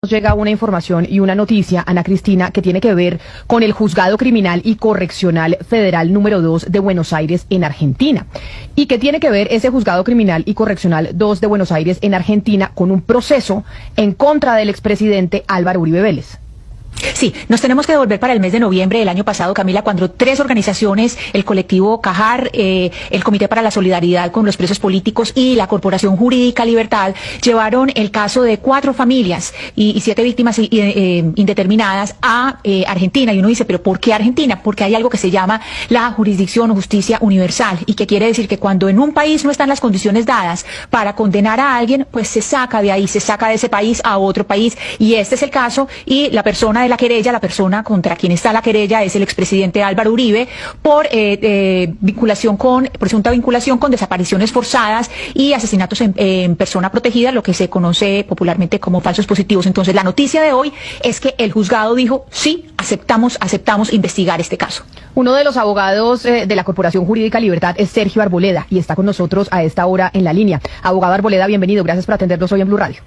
Nos llega una información y una noticia, Ana Cristina, que tiene que ver con el Juzgado Criminal y Correccional Federal número 2 de Buenos Aires en Argentina. ¿Y qué tiene que ver ese Juzgado Criminal y Correccional 2 de Buenos Aires en Argentina con un proceso en contra del expresidente Álvaro Uribe Vélez? Sí, nos tenemos que devolver para el mes de noviembre del año pasado, Camila, cuando 3 organizaciones, el colectivo CAJAR, el Comité para la Solidaridad con los Presos Políticos y la Corporación Jurídica Libertad, llevaron el caso de 4 familias y 7 víctimas indeterminadas a Argentina. Y uno dice, ¿pero por qué Argentina? Porque hay algo que se llama la jurisdicción o justicia universal, y que quiere decir que cuando en un país no están las condiciones dadas para condenar a alguien, pues se saca de ahí, se saca de ese país a otro país. Y este es el caso, y la persona de la querella, la persona contra quien está la querella es el expresidente Álvaro Uribe por presunta vinculación con desapariciones forzadas y asesinatos en persona protegida, lo que se conoce popularmente como falsos positivos. Entonces, la noticia de hoy es que el juzgado dijo, sí, aceptamos investigar este caso. Uno de los abogados de la Corporación Jurídica Libertad es Sergio Arboleda y está con nosotros a esta hora en la línea. Abogado Arboleda, bienvenido, gracias por atendernos hoy en Blue Radio.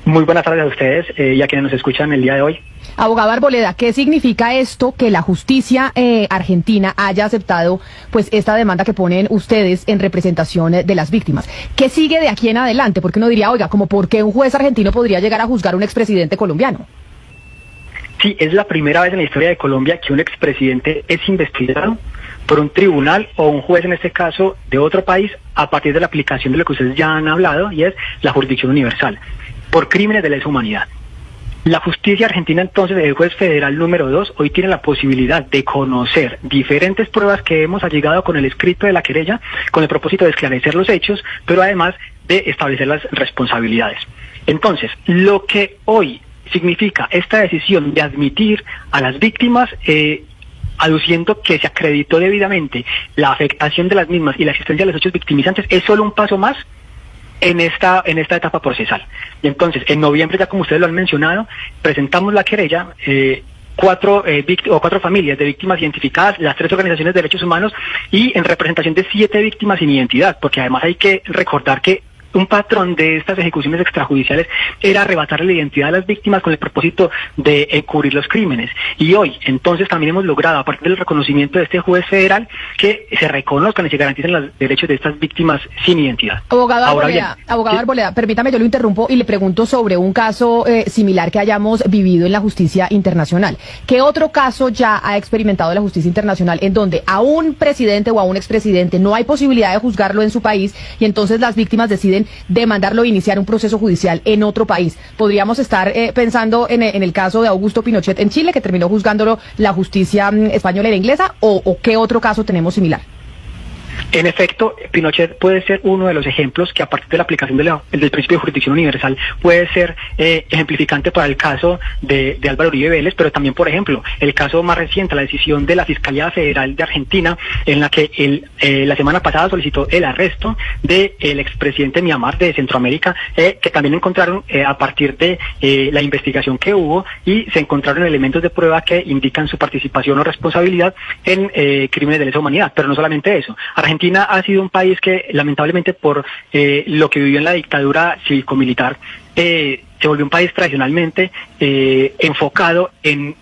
Muy buenas tardes a ustedes y a quienes nos escuchan el día de hoy. Abogado Arboleda, ¿qué significa esto que la justicia argentina haya aceptado pues esta demanda que ponen ustedes en representación de las víctimas? ¿Qué sigue de aquí en adelante? Porque uno diría, oiga, como ¿por qué un juez argentino podría llegar a juzgar a un expresidente colombiano? Sí, es la primera vez en la historia de Colombia que un expresidente es investigado por un tribunal o un juez, en este caso, de otro país, a partir de la aplicación de lo que ustedes ya han hablado, y es la jurisdicción universal, por crímenes de lesa humanidad. La justicia argentina, entonces, el juez federal número 2, hoy tiene la posibilidad de conocer diferentes pruebas que hemos allegado con el escrito de la querella, con el propósito de esclarecer los hechos, pero además de establecer las responsabilidades. Entonces, lo que hoy significa esta decisión de admitir a las víctimas, aduciendo que se acreditó debidamente la afectación de las mismas y la existencia de los hechos victimizantes, es solo un paso más en esta etapa procesal. Y entonces, en noviembre, ya como ustedes lo han mencionado, presentamos la querella, 4 familias de víctimas identificadas, las 3 organizaciones de derechos humanos, y en representación de 7 víctimas sin identidad, porque además hay que recordar que un patrón de estas ejecuciones extrajudiciales era arrebatar la identidad de las víctimas con el propósito de encubrir los crímenes. Y hoy, entonces, también hemos logrado, a partir del reconocimiento de este juez federal, que se reconozcan y se garanticen los derechos de estas víctimas sin identidad. Abogado Arboleda, permítame, yo lo interrumpo y le pregunto sobre un caso similar que hayamos vivido en la justicia internacional. ¿Qué otro caso ya ha experimentado la justicia internacional en donde a un presidente o a un expresidente no hay posibilidad de juzgarlo en su país y entonces las víctimas deciden demandarlo e iniciar un proceso judicial en otro país? Podríamos estar pensando en el caso de Augusto Pinochet en Chile, que terminó juzgándolo la justicia española y la inglesa, o ¿qué otro caso tenemos similar? En efecto, Pinochet puede ser uno de los ejemplos que, a partir de la aplicación del principio de jurisdicción universal, puede ser ejemplificante para el caso de Álvaro Uribe Vélez, pero también, por ejemplo, el caso más reciente, la decisión de la Fiscalía Federal de Argentina, en la que la semana pasada solicitó el arresto del expresidente Miamar de Centroamérica, que también encontraron, a partir de la investigación que hubo, y se encontraron elementos de prueba que indican su participación o responsabilidad en crímenes de lesa humanidad. Pero no solamente eso. Argentina ha sido un país que, lamentablemente, por lo que vivió en la dictadura cívico-militar, se volvió un país tradicionalmente enfocado en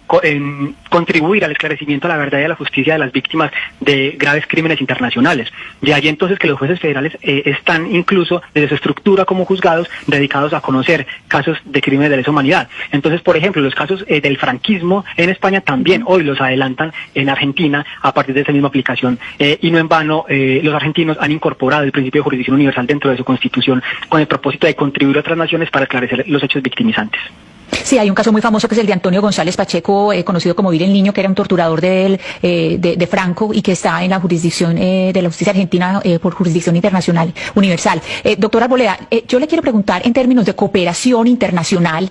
contribuir al esclarecimiento, a la verdad y a la justicia de las víctimas de graves crímenes internacionales. De allí entonces que los jueces federales están incluso desde su estructura como juzgados dedicados a conocer casos de crímenes de lesa humanidad. Entonces, por ejemplo, los casos del franquismo en España también hoy los adelantan en Argentina a partir de esa misma aplicación, y no en vano los argentinos han incorporado el principio de jurisdicción universal dentro de su constitución con el propósito de contribuir a otras naciones para esclarecer los hechos victimizantes. Sí, hay un caso muy famoso que es el de Antonio González Pacheco, conocido como Vir el Niño, que era un torturador de Franco y que está en la jurisdicción de la justicia argentina por jurisdicción internacional universal. Doctor Arboleda, yo le quiero preguntar en términos de cooperación internacional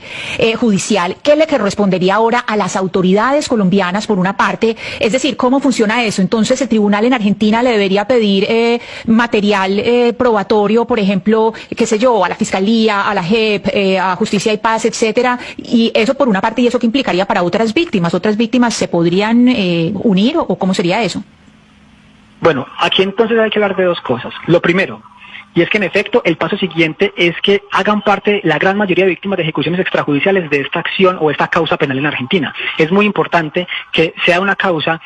judicial, ¿qué le correspondería ahora a las autoridades colombianas por una parte? Es decir, ¿cómo funciona eso? Entonces, el tribunal en Argentina le debería pedir material probatorio, por ejemplo, qué sé yo, a la Fiscalía, a la JEP, a Justicia y Paz, etcétera. Y eso por una parte, ¿y eso qué implicaría para otras víctimas? ¿Otras víctimas se podrían unir o cómo sería eso? Bueno, aquí entonces hay que hablar de 2 cosas. Lo primero, Y es que en efecto el paso siguiente es que hagan parte la gran mayoría de víctimas de ejecuciones extrajudiciales de esta acción o esta causa penal en Argentina. Es muy importante que sea una causa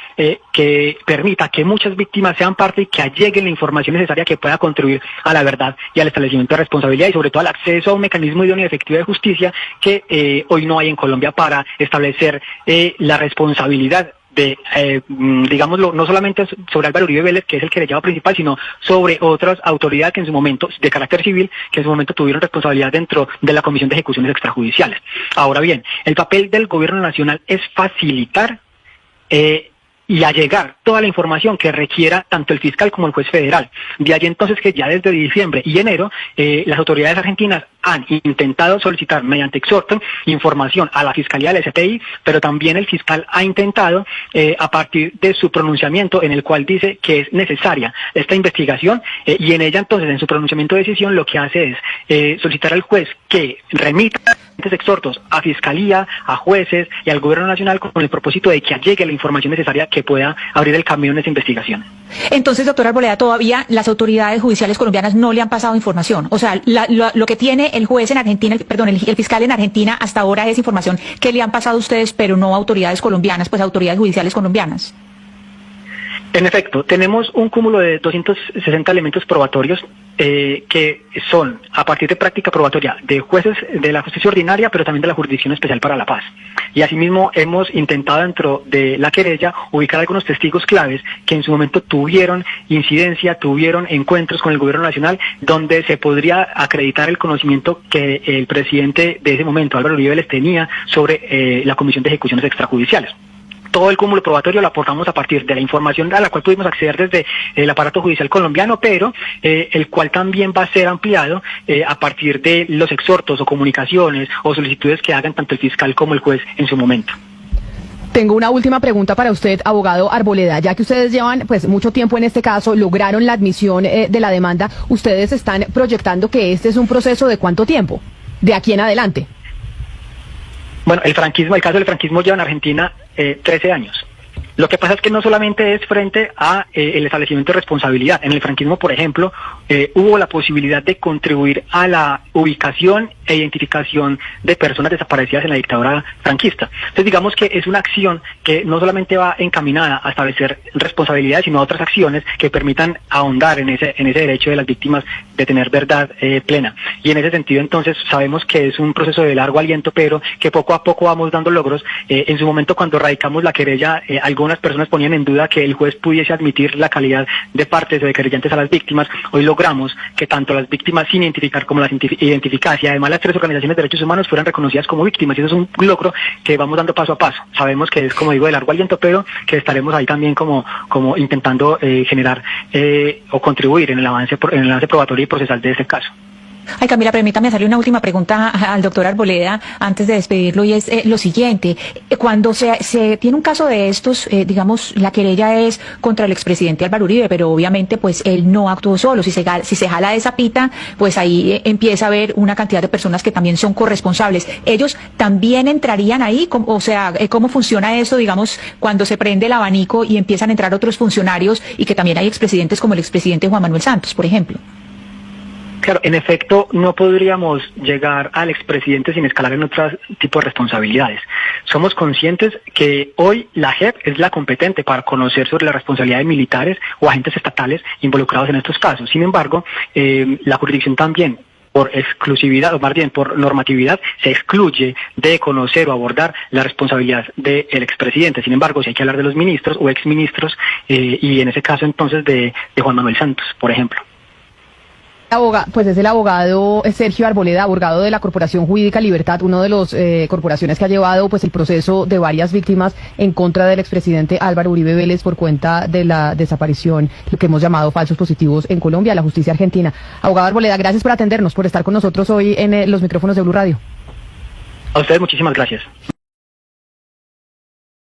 que permita que muchas víctimas sean parte y que alleguen la información necesaria que pueda contribuir a la verdad y al establecimiento de responsabilidad y sobre todo al acceso a un mecanismo idóneo y efectivo de justicia que hoy no hay en Colombia para establecer la responsabilidad de, digámoslo, no solamente sobre Álvaro Uribe Vélez, que es el querellado principal, sino sobre otras autoridades que en su momento, de carácter civil, que en su momento tuvieron responsabilidad dentro de la Comisión de Ejecuciones Extrajudiciales. Ahora bien, el papel del gobierno nacional es facilitar y allegar toda la información que requiera tanto el fiscal como el juez federal. De allí entonces que ya desde diciembre y enero las autoridades argentinas han intentado solicitar mediante exhorto información a la Fiscalía del SPI, pero también el fiscal ha intentado a partir de su pronunciamiento en el cual dice que es necesaria esta investigación y en ella entonces en su pronunciamiento de decisión lo que hace es solicitar al juez que remita exhortos a Fiscalía, a jueces y al Gobierno Nacional con el propósito de que allegue la información necesaria que pueda abrir el camino en esa investigación. Entonces, doctor Arboleda, todavía las autoridades judiciales colombianas no le han pasado información. O sea, lo que tiene el juez en Argentina, el fiscal en Argentina hasta ahora es información que le han pasado a ustedes, pero no a autoridades colombianas, pues autoridades judiciales colombianas. En efecto, tenemos un cúmulo de 260 elementos probatorios que son a partir de práctica probatoria de jueces de la justicia ordinaria, pero también de la Jurisdicción Especial para la Paz. Y asimismo hemos intentado dentro de la querella ubicar algunos testigos claves que en su momento tuvieron incidencia, tuvieron encuentros con el Gobierno Nacional, donde se podría acreditar el conocimiento que el presidente de ese momento, Álvaro Uribe Vélez, tenía sobre la Comisión de Ejecuciones Extrajudiciales. Todo el cúmulo probatorio lo aportamos a partir de la información a la cual pudimos acceder desde el aparato judicial colombiano, pero el cual también va a ser ampliado a partir de los exhortos o comunicaciones o solicitudes que hagan tanto el fiscal como el juez en su momento. Tengo una última pregunta para usted, abogado Arboleda. Ya que ustedes llevan pues mucho tiempo en este caso, lograron la admisión de la demanda, ¿ustedes están proyectando que este es un proceso de cuánto tiempo? De aquí en adelante. Bueno, el caso del franquismo lleva en Argentina 13 años. Lo que pasa es que no solamente es frente a el establecimiento de responsabilidad. En el franquismo, por ejemplo, hubo la posibilidad de contribuir a la ubicación e identificación de personas desaparecidas en la dictadura franquista. Entonces, digamos que es una acción que no solamente va encaminada a establecer responsabilidades, sino a otras acciones que permitan ahondar en ese derecho de las víctimas de tener verdad plena. Y en ese sentido, entonces, sabemos que es un proceso de largo aliento, pero que poco a poco vamos dando logros. En su momento, cuando radicamos la querella, algunas personas ponían en duda que el juez pudiese admitir la calidad de partes o de querellantes a las víctimas. Hoy logramos que tanto las víctimas sin identificar como las identificadas y además las tres organizaciones de derechos humanos fueran reconocidas como víctimas, y eso es un logro que vamos dando paso a paso. Sabemos que es, como digo, de largo aliento, pero que estaremos ahí también como intentando generar o contribuir en el avance probatorio y procesal de este caso. Ay, Camila, permítame hacerle una última pregunta al doctor Arboleda antes de despedirlo, y es lo siguiente. Cuando se tiene un caso de estos, digamos, la querella es contra el expresidente Álvaro Uribe, pero obviamente pues él no actuó solo. Si se jala esa pita, pues ahí empieza a haber una cantidad de personas que también son corresponsables. ¿Ellos también entrarían ahí? O sea, ¿cómo funciona eso, digamos, cuando se prende el abanico y empiezan a entrar otros funcionarios y que también hay expresidentes como el expresidente Juan Manuel Santos, por ejemplo? Claro, en efecto, no podríamos llegar al expresidente sin escalar en otro tipo de responsabilidades. Somos conscientes que hoy la JEP es la competente para conocer sobre la responsabilidad de militares o agentes estatales involucrados en estos casos. Sin embargo, la jurisdicción también, por exclusividad, o más bien por normatividad, se excluye de conocer o abordar la responsabilidad del expresidente. Sin embargo, si hay que hablar de los ministros o exministros, y en ese caso entonces de Juan Manuel Santos, por ejemplo. Pues es el abogado Sergio Arboleda, abogado de la Corporación Jurídica Libertad, uno de los corporaciones que ha llevado pues el proceso de varias víctimas en contra del expresidente Álvaro Uribe Vélez por cuenta de la desaparición, lo que hemos llamado falsos positivos en Colombia, la justicia argentina. Abogado Arboleda, gracias por atendernos, por estar con nosotros hoy en los micrófonos de Blue Radio. A ustedes muchísimas gracias.